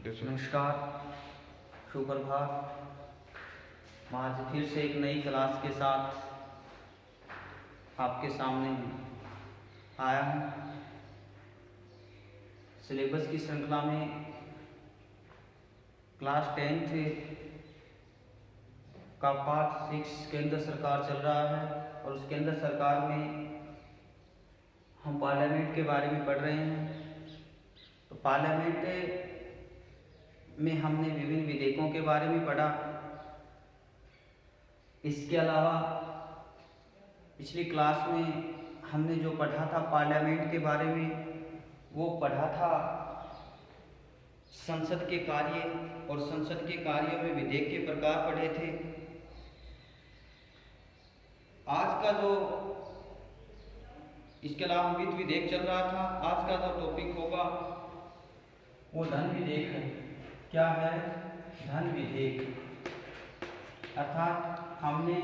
नमस्कार, सुप्रभात। मैं आज फिर से एक नई क्लास के साथ आपके सामने आया हूँ। सिलेबस की श्रृंखला में क्लास 10th का पार्ट 6 केंद्र सरकार चल रहा है और उस केंद्र सरकार में हम पार्लियामेंट के बारे में पढ़ रहे हैं। तो पार्लियामेंट में हमने विभिन्न विधेयकों के बारे में पढ़ा। इसके अलावा पिछली क्लास में हमने जो पढ़ा था पार्लियामेंट के बारे में, वो पढ़ा था संसद के कार्य, और संसद के कार्यों में विधेयक के प्रकार पढ़े थे। आज का जो इसके अलावा वित्त विधेयक चल रहा था, आज का जो टॉपिक होगा वो धन विधेयक है। क्या है? धन विधेयक। अर्थात हमने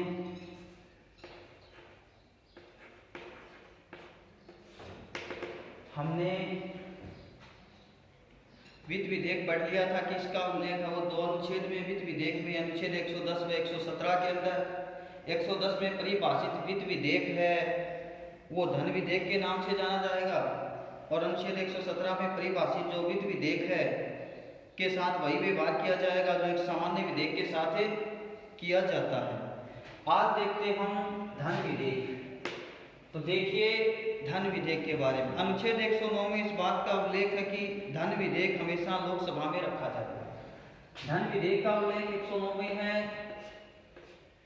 वित्त विधेयक पढ़ लिया था कि इसका उल्लेख है वो 2 अनुच्छेद में वित्त विधेयक में, अनुच्छेद 110 व 117 के अंदर। 110 में परिभाषित वित्त विधेयक है वो धन विधेयक के नाम से जाना जाएगा, और अनुच्छेद 117 में परिभाषित जो वित्त विधेयक है के साथ वही व्यवहार किया जाएगा जो एक सामान्य विधेयक के साथ किया जाता है। आज देखते हम धन विधेयक। तो देखिए धन विधेयक के बारे में अनुच्छेद 109 में इस बात का उल्लेख है कि धन विधेयक हमेशा लोकसभा में रखा जाता है। धन विधेयक का उल्लेख 109 में है,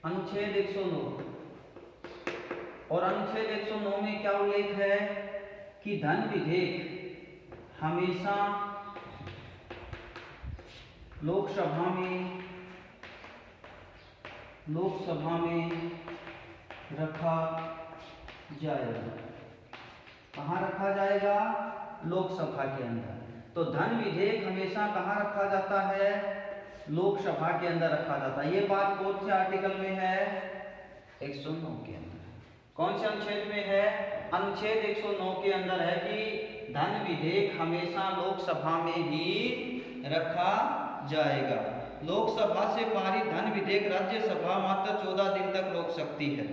अनुच्छेद 109। और अनुच्छेद 109 में क्या उल्लेख है कि धन विधेयक हमेशा लोकसभा में रखा जाएगा। कहाँ रखा जाएगा? लोकसभा के अंदर। तो धन विधेयक हमेशा कहाँ रखा जाता है? लोकसभा के अंदर रखा जाता है। ये बात कौन से आर्टिकल में है? 109 के अंदर। कौन से अनुच्छेद में है? अनुच्छेद 109 के अंदर है कि धन विधेयक हमेशा लोकसभा में ही रखा जाएगा। लोकसभा से पारित धन विधेयक राज्यसभा मात्र 14 दिन तक रोक सकती है।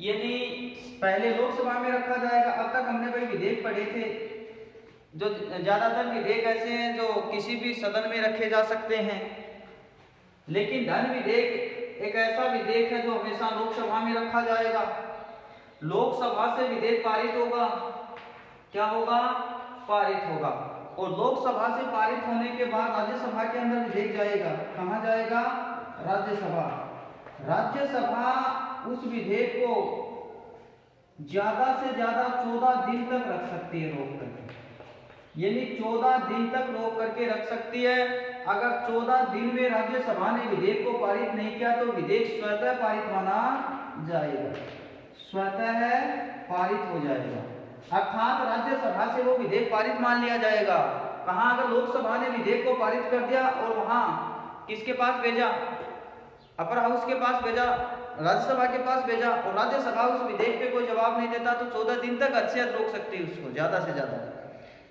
यानी पहले लोकसभा में रखा जाएगा। अब तक हमने भाई विधेयक पढ़े थे, जो ज्यादातर विधेयक ऐसे हैं जो किसी भी सदन में रखे जा सकते हैं, लेकिन धन विधेयक एक ऐसा विधेयक है जो हमेशा लोकसभा में रखा जाएगा। लोकसभा से विधेयक पारित होगा। क्या होगा? पारित होगा। और लोकसभा से पारित होने के बाद राज्यसभा के अंदर विधेयक जाएगा। कहाँ जाएगा? राज्यसभा। राज्यसभा उस विधेयक को ज्यादा से ज्यादा 14 दिन तक रख सकती है, रोक करके। यानी 14 दिन तक रोक करके रख सकती है। अगर 14 दिन में राज्यसभा ने विधेयक को पारित नहीं किया तो विधेयक स्वतः पारित माना जाएगा, स्वतः पारित हो जाएगा। अर्थात राज्यसभा से वो विधेयक पारित मान लिया जाएगा। कहाँ? अगर लोकसभा ने विधेयक को पारित कर दिया और वहां किसके पास भेजा? अपर हाउस के पास भेजा, राज्यसभा के पास भेजा, और राज्यसभा उस विधेयक पे कोई जवाब नहीं देता तो 14 दिन तक अच्छे रोक सकती है उसको, ज्यादा से ज्यादा।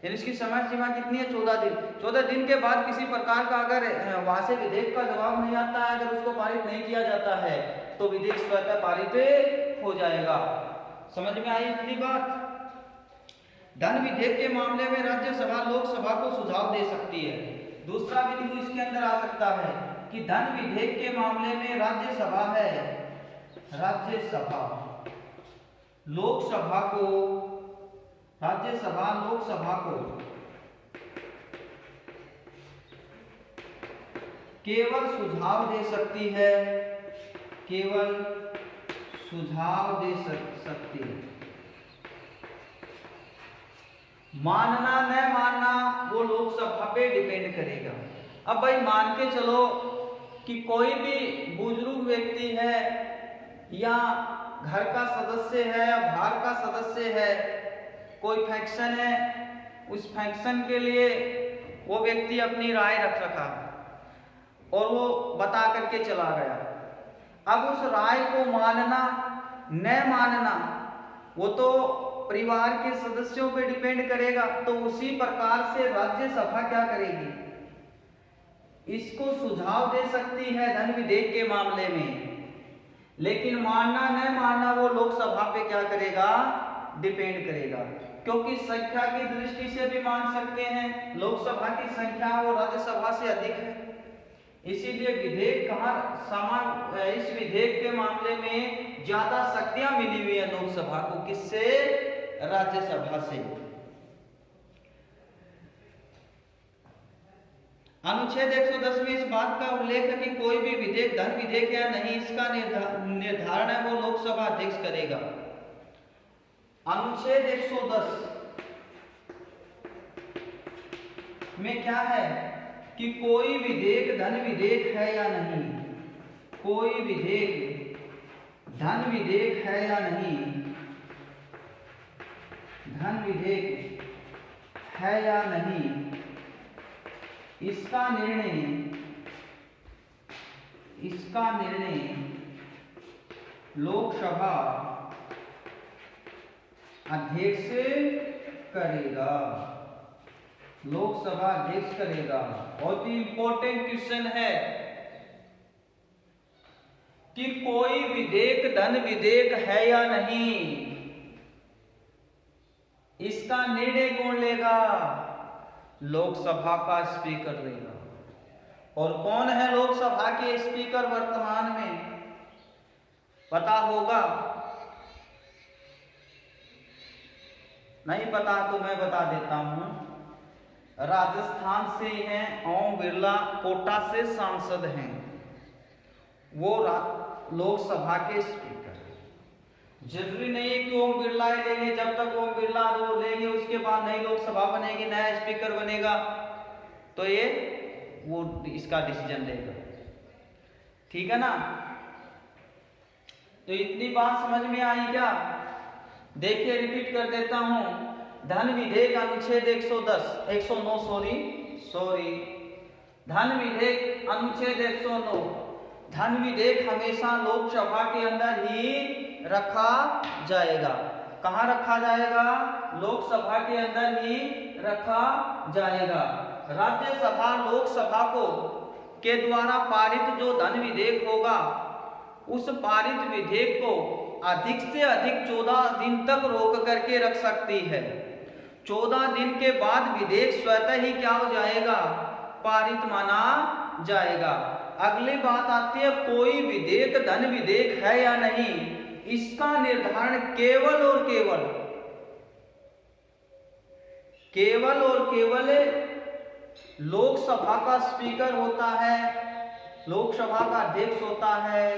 यानी इसकी समय सीमा कितनी है? 14 दिन। 14 दिन के बाद किसी प्रकार का अगर वहां से विधेयक का जवाब नहीं आता है, अगर उसको पारित नहीं किया जाता है तो विधेयक स्वतः पारित हो जाएगा। समझ में आई इतनी बात? धन विधेयक के मामले में राज्यसभा लोकसभा को सुझाव दे सकती है। दूसरा बिंदु इसके अंदर आ सकता है कि धन विधेयक के मामले में राज्यसभा लोकसभा को केवल सुझाव दे सकती है, केवल सुझाव दे सकती है। मानना न मानना वो लोकसभा पे डिपेंड करेगा। अब भाई मान के चलो कि कोई भी बुजुर्ग व्यक्ति है या घर का सदस्य है या बाहर का सदस्य है, कोई फैक्शन है, उस फैक्शन के लिए वो व्यक्ति अपनी राय रख रखा और वो बता करके चला गया। अब उस राय को मानना न मानना वो तो परिवार के सदस्यों पे डिपेंड करेगा। तो उसी प्रकार से राज्यसभा क्या करेगी? इसको सुझाव दे सकती है धन विधेयक के मामले में, लेकिन मानना न मानना वो लोकसभा पे क्या करेगा, डिपेंड करेगा। क्योंकि संख्या की दृष्टि से भी मान सकते हैं, लोकसभा की संख्या और राज्यसभा से अधिक है, इसीलिए विधेयक कहाँ इस विधेयक के मामले में ज्यादा शक्तियां मिली हुई है लोकसभा को, किससे, राज्यसभा से। अनुच्छेद 110 में इस बात का उल्लेख है कि कोई भी विधेयक धन विधेयक या नहीं, इसका निर्धारण है वो लोकसभा अध्यक्ष करेगा। अनुच्छेद 110 में क्या है कि कोई विधेयक धन विधेयक है या नहीं, कोई विधेयक धन विधेयक है या नहीं, धन विधेयक है या नहीं, इसका निर्णय लोकसभा अध्यक्ष करेगा, लोकसभा अध्यक्ष करेगा। बहुत ही इंपॉर्टेंट क्वेश्चन है कि कोई विधेयक धन विधेयक है या नहीं, इसका निर्णय कौन लेगा, लोकसभा का स्पीकर लेगा। और कौन है लोकसभा के स्पीकर वर्तमान में, पता होगा, नहीं पता तो मैं बता देता हूं, राजस्थान से हैं ओम बिरला, कोटा से सांसद हैं, वो लोकसभा के स्पीकर। जरूरी नहीं है कि ओम बिरला ही लेंगे, जब तक ओम बिरला वो लेंगे उसके बाद नई लोकसभा बनेगी, नया स्पीकर बनेगा, तो ये वो इसका डिसीजन लेगा, ठीक है ना। तो इतनी बात समझ में आई क्या, देखिए रिपीट कर देता हूं, धन विधेयक अनुच्छेद 109 धन विधेयक अनुच्छेद 109, धन विधेयक हमेशा लोकसभा के अंदर ही रखा जाएगा। कहां रखा जाएगा, लोकसभा के अंदर ही रखा जाएगा। राज्यसभा लोकसभा को के द्वारा पारित जो धन विधेयक होगा, उस पारित विधेयक को अधिक से अधिक 14 दिन तक रोक करके रख सकती है। 14 दिन के बाद विधेयक स्वतः ही क्या हो जाएगा, पारित माना जाएगा। अगली बात आती है, कोई विधेयक धन विधेयक है या नहीं, इसका निर्धारण केवल और केवल लोकसभा का स्पीकर होता है, लोकसभा का अध्यक्ष होता है,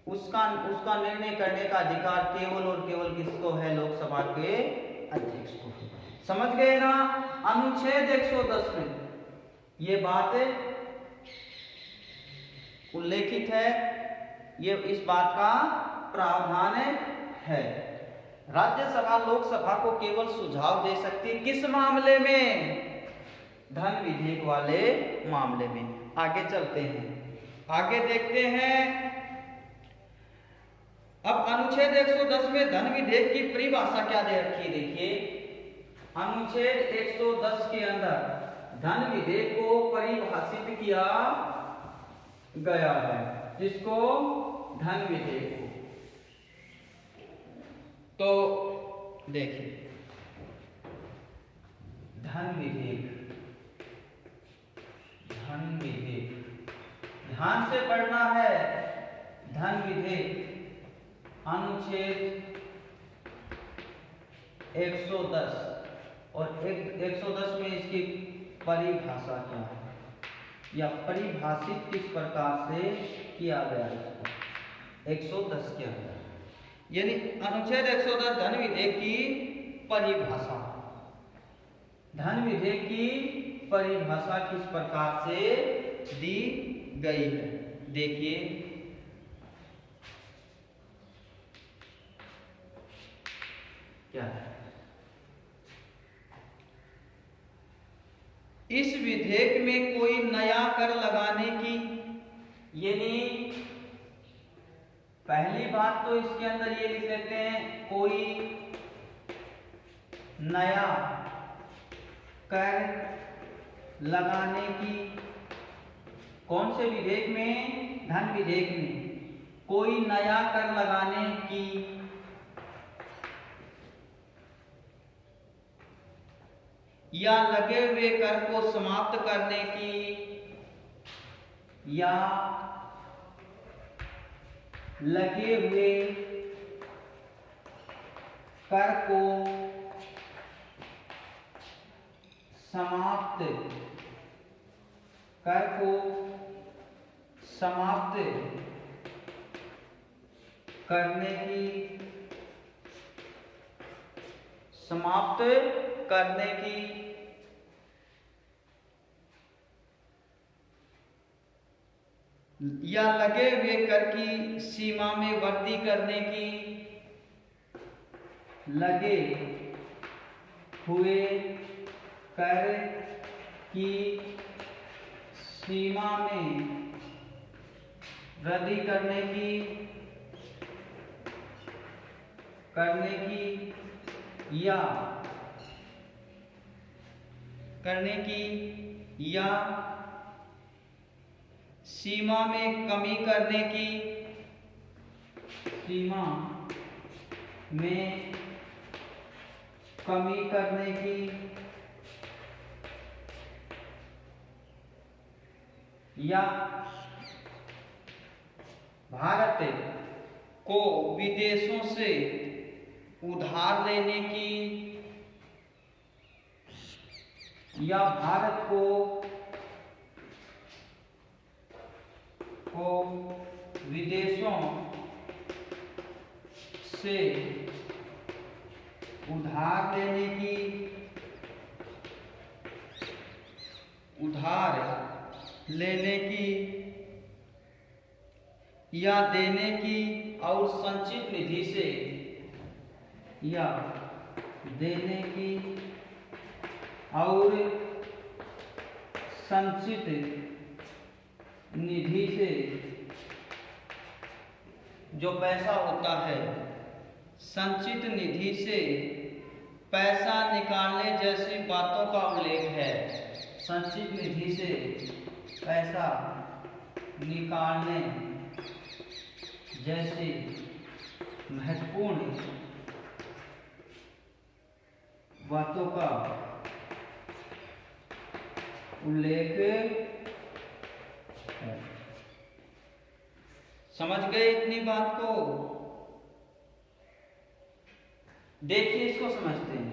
उसका निर्णय करने का अधिकार केवल और केवल किसको है, लोकसभा के अध्यक्ष को। समझ गए ना, अनुच्छेद 110 में ये बात उल्लेखित है, ये इस बात का प्रावधान है। राज्यसभा लोकसभा को केवल सुझाव दे सकती है, किस मामले में, धन विधेयक वाले मामले में। आगे चलते हैं, आगे देखते हैं। अब अनुच्छेद 110 में धन विधेयक की परिभाषा क्या दे रखी है, देखिए अनुच्छेद 110 के अंदर धन विधेयक को परिभाषित किया गया है, जिसको धन विधेयक को। तो देखिए धन विधेयक, ध्यान से पढ़ना है। धन विधेयक अनुच्छेद 110 और 110 में इसकी परिभाषा क्या है, या परिभाषित किस प्रकार से किया गया है 110 के अंदर, यानी अनुच्छेद 110 धन विधेयक की परिभाषा। धन विधेयक की परिभाषा किस प्रकार से दी गई है, देखिए क्या है। इस विधेयक में कोई नया कर लगाने की, यानी पहली बात तो इसके अंदर ये लिख लेते हैं, कोई नया कर लगाने की कौन से विधेयक में? धन विधेयक में कोई नया कर लगाने की या लगे हुए कर को समाप्त करने की या लगे हुए कर को समाप्त करने की या लगे हुए कर की सीमा में वृद्धि करने की, लगे हुए कर की सीमा में वृद्धि करने की या सीमा में कमी करने की, या भारत को विदेशों से उधार लेने की, या भारत को विदेशों से उधार लेने की या देने की और संचित निधि से जो पैसा होता है, संचित निधि से पैसा निकालने जैसी बातों का उल्लेख है। संचित निधि से पैसा निकालने जैसी महत्वपूर्ण बातों का उल्लेख है। समझ गए इतनी बात को? देखिए, इसको समझते हैं।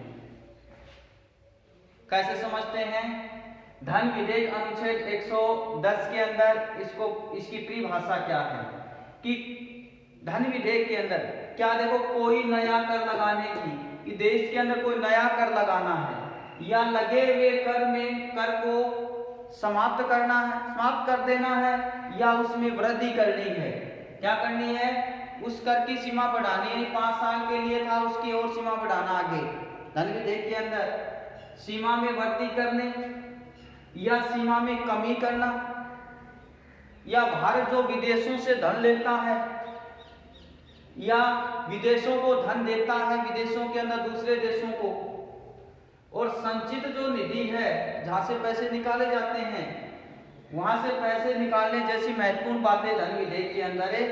कैसे समझते हैं? धन विधेयक अनुच्छेद 110 के अंदर इसकी परिभाषा क्या है कि धन विधेयक के अंदर क्या, देखो, कोई नया कर लगाने की, कि देश के अंदर कोई नया कर लगाना है या लगे हुए कर को समाप्त कर देना है या उसमें वृद्धि करनी है। क्या करनी है? उस कर की सीमा बढ़ानी है। 5 साल के लिए था, उसकी और सीमा बढ़ाना आगे। धन विधेयक के अंदर सीमा में वृद्धि करने या सीमा में कमी करना, या भारत जो विदेशों से धन लेता है या विदेशों को धन देता है, विदेशों के अंदर दूसरे देशों को, और संचित जो निधि है जहां से पैसे निकाले जाते हैं, वहां से पैसे निकालने जैसी महत्वपूर्ण बातें धन विधेयक के अंदर है।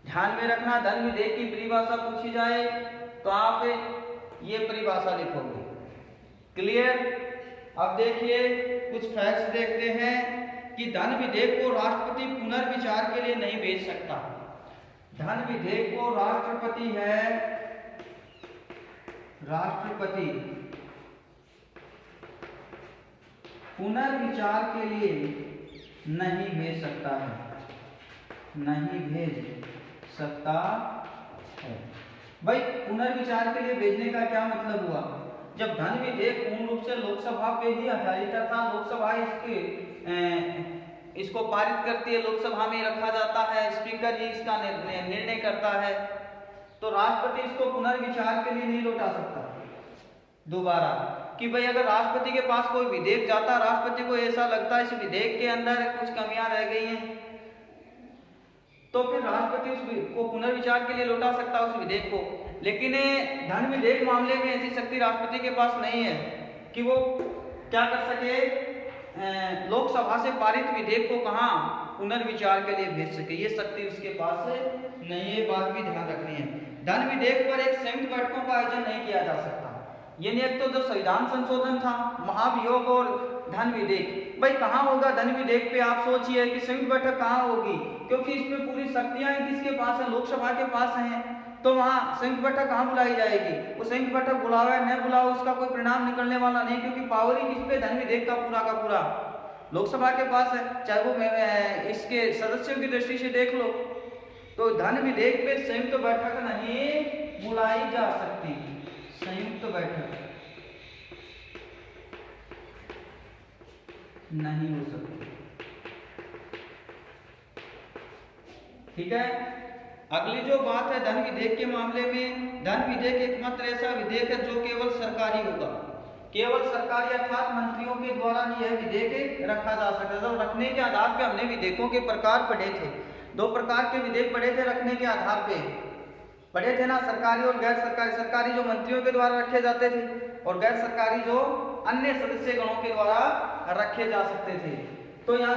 ध्यान में रखना, धन विधेयक की परिभाषा पूछी जाए तो आप ये परिभाषा लिखोगे। क्लियर? अब देखिए, कुछ फैक्ट्स देखते हैं कि धन विधेयक को राष्ट्रपति पुनर्विचार के लिए नहीं भेज सकता। धन विधेयक को राष्ट्रपति पुनर्विचार के लिए नहीं भेज सकता है। भाई, पुनर्विचार के लिए भेजने का क्या मतलब हुआ? जब धन विधेयक पूर्ण रूप से लोकसभा पे ही आधारित था, लोकसभा इसको पारित करती है, लोकसभा में रखा जाता है, स्पीकर जी इसका निर्णय करता है, तो राष्ट्रपति इसको पुनर्विचार के लिए नहीं लौटा सकता दोबारा। कि भाई, अगर राष्ट्रपति के पास कोई विधेयक जाता, राष्ट्रपति को ऐसा लगता है इस विधेयक के अंदर कुछ कमियां रह गई हैं, तो फिर राष्ट्रपति उसको पुनर्विचार के लिए लौटा सकता उस विधेयक को। लेकिन धन विधेयक मामले में ऐसी शक्ति राष्ट्रपति के पास नहीं है कि वो क्या कर सके, लोकसभा से पारित विधेयक को कहाँ पुनर्विचार के लिए भेज सके, ये शक्ति उसके पास नहीं, ये बात भी ध्यान रखनी है। धन विधेयक पर एक संयुक्त बैठकों का आयोजन नहीं किया जा सकता। ये एक तो जो संविधान संशोधन था, महाभियोग और धन विधेयक, भाई कहाँ होगा धन विधेयक पे? आप सोचिए कि संयुक्त बैठक कहाँ होगी, क्योंकि इसमें पूरी शक्तियां किसके पास है? लोकसभा के पास हैं। तो वहाँ संयुक्त बैठक कहाँ बुलाई जाएगी? वो संयुक्त बैठक बुलावे न बुलाओ उसका कोई परिणाम निकलने वाला नहीं, क्योंकि पावर ही किस पे? धन विधेयक का पूरा लोकसभा के पास है। चाहे वो इसके सदस्यों की दृष्टि से देख लो, तो धन विधेयक पे संयुक्त बैठक नहीं बुलाई जा सकती, संयुक्त बैठक नहीं हो सकती। ठीक है। अगली जो बात है धन विधेयक के मामले में, धन विधेयक एकमात्र ऐसा विधेयक है जो केवल सरकारी होगा, केवल सरकारी अर्थात मंत्रियों के द्वारा यह विधेयक रखा जा सकता है। तो रखने के आधार पे हमने विधेयकों के प्रकार पढ़े थे, 2 प्रकार के विधेयक पढ़े थे रखने के आधार पे, पढ़े थे ना, सरकारी और गैर सरकारी। सरकारी जो मंत्रियों के द्वारा रखे जाते थे और गैर सरकारी जो अन्य सदस्य गणों के द्वारा रखे जा सकते थे। तो यहाँ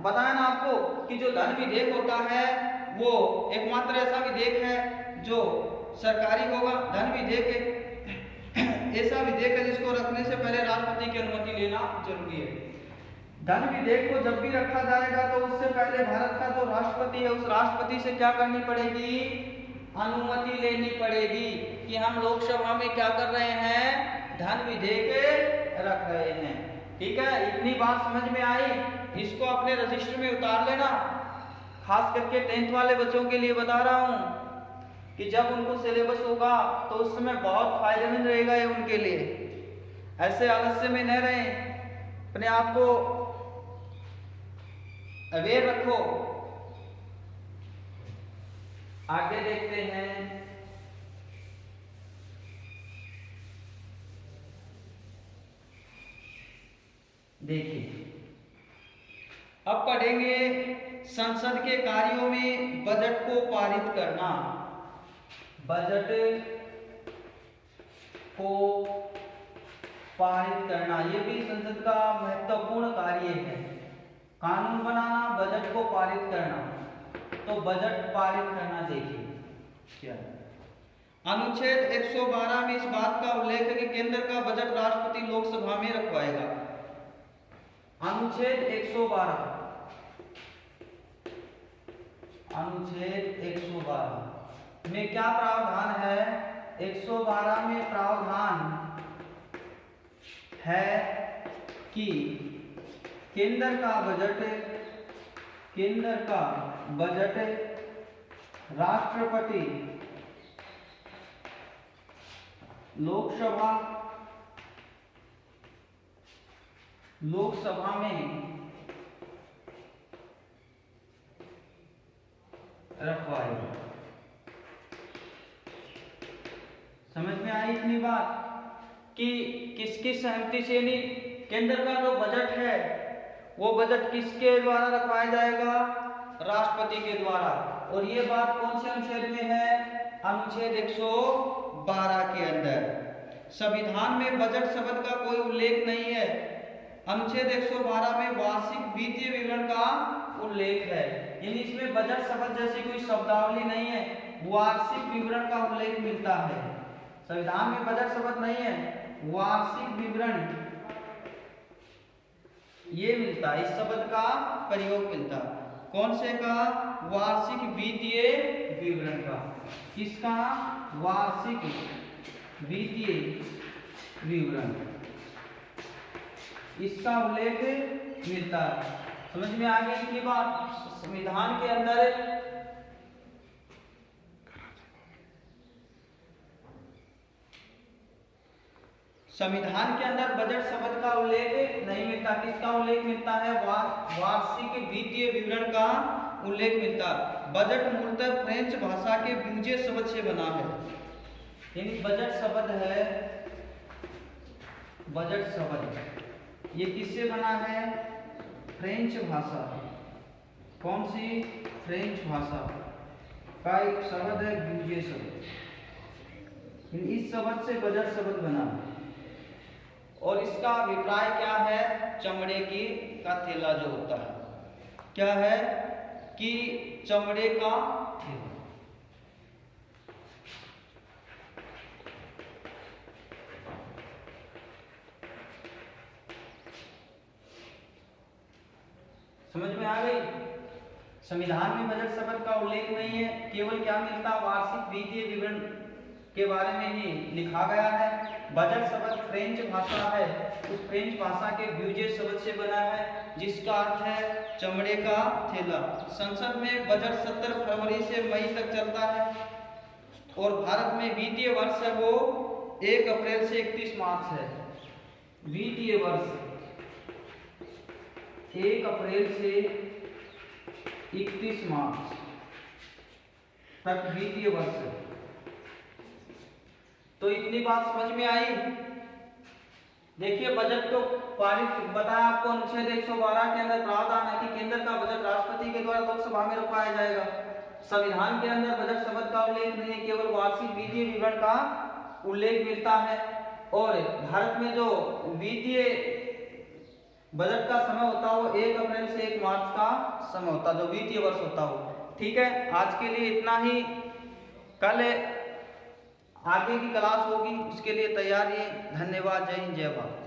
बताया ना आपको कि जो धन विधेयक होता है वो एकमात्र ऐसा विधेयक है जो सरकारी होगा। धन विधेयक ऐसा विधेयक है जिसको रखने से पहले राष्ट्रपति की अनुमति लेना जरूरी है। धन विधेयक को जब भी रखा जाएगा तो उससे पहले भारत का जो राष्ट्रपति है उस राष्ट्रपति से क्या करनी पड़ेगी? अनुमति लेनी पड़ेगी कि हम लोकसभा में क्या कर रहे हैं? धन विधेयक रख रहे हैं। ठीक है, इतनी बात समझ में आई, इसको अपने रजिस्टर में उतार लेना। खास करके 10th वाले बच्चों के लिए बता रहा हूं कि जब उनको सिलेबस होगा तो उस समय बहुत फायदेमंद रहेगा ये उनके लिए। ऐसे आलस्य में न रहें, अपने आप को अवेयर रखो। आगे देखते हैं। देखिए अब पढ़ेंगे संसद के कार्यों में बजट को पारित करना। बजट को पारित करना ये भी संसद का महत्वपूर्ण कार्य है। कानून बनाना, बजट को पारित करना। तो बजट पारित करना देखिए क्या अनुच्छेद 112 में इस बात का उल्लेख है कि केंद्र का बजट राष्ट्रपति लोकसभा में रखवाएगा। अनुच्छेद 112, अनुच्छेद 112 में क्या प्रावधान है? 112 में प्रावधान है कि केंद्र का बजट राष्ट्रपति लोकसभा में रखवाएगा। समझ में आई इतनी बात कि किसकी सहमति से? नहीं, केंद्र का जो बजट है वो बजट किसके द्वारा रखवाया जाएगा? राष्ट्रपति के द्वारा। और ये बात कौन से अनुच्छेद में है? अनुच्छेद 112 के अंदर। संविधान में बजट शब्द का कोई उल्लेख नहीं है। अनुच्छेद 112 में वार्षिक वित्तीय विवरण का उल्लेख है, यानी इसमें बजट शब्द जैसी कोई शब्दावली नहीं है, वार्षिक विवरण का उल्लेख मिलता है। संविधान में बजट शब्द नहीं है, वार्षिक विवरण ये मिलता है, इस शब्द का प्रयोग मिलता। कौन से का? वार्षिक वित्तीय विवरण का। किसका? वार्षिक वित्तीय विवरण, इसका उल्लेख मिलता है। समझ में आ गई की बात? संविधान के अंदर बजट शब्द का उल्लेख नहीं मिलता। किसका उल्लेख मिलता है? वार्षिक वित्तीय विवरण का उल्लेख मिलता। बजट मूलतः फ्रेंच भाषा के ब्यूजे शब्द से बना है, यानी बजट शब्द है, बजट शब्द ये किससे बना है? फ्रेंच भाषा। कौन सी? फ्रेंच भाषा का एक शब्द है ब्यूजे शब्द। इस शब्द से बजट शब्द बना और इसका अभिप्राय क्या है? चमड़े की का थैला जो होता है, क्या है कि चमड़े का थैला। समझ में आ गई? संविधान में बजट शब्द का उल्लेख नहीं है, केवल क्या मिलता? वार्षिक वित्तीय विवरण के बारे में ही लिखा गया है। बजट शब्द फ्रेंच भाषा है, उस फ्रेंच भाषा के ब्यूजे शब्द से बना है, जिसका अर्थ है चमड़े का थैला। संसद में बजट 17 फरवरी से मई तक चलता है और भारत में वित्तीय वर्ष है वो 1 अप्रैल से 31 मार्च है। वित्तीय वर्ष 1 अप्रैल से 31 मार्च तक वित्तीय वर्ष है। तो इतनी बात समझ में आई? देखिए, बजट तो पारित बताया आपको, अनुच्छेद 112 के अंदर प्रावधान है कि केंद्र का बजट राष्ट्रपति के द्वारा लोकसभा में रखाया जाएगा। संविधान के अंदर बजट शब्द का उल्लेख नहीं है, केवल वार्षिक वित्तीय विवरण का उल्लेख मिलता है। और भारत में जो वित्तीय बजट का समय होता है वो 1 अप्रैल से 1 मार्च का समय होता है, जो वित्तीय वर्ष होता हो। ठीक है, आज के लिए इतना ही। कल आगे की क्लास होगी, उसके लिए तैयार रहिए। धन्यवाद। जय हिंद, जय भारत।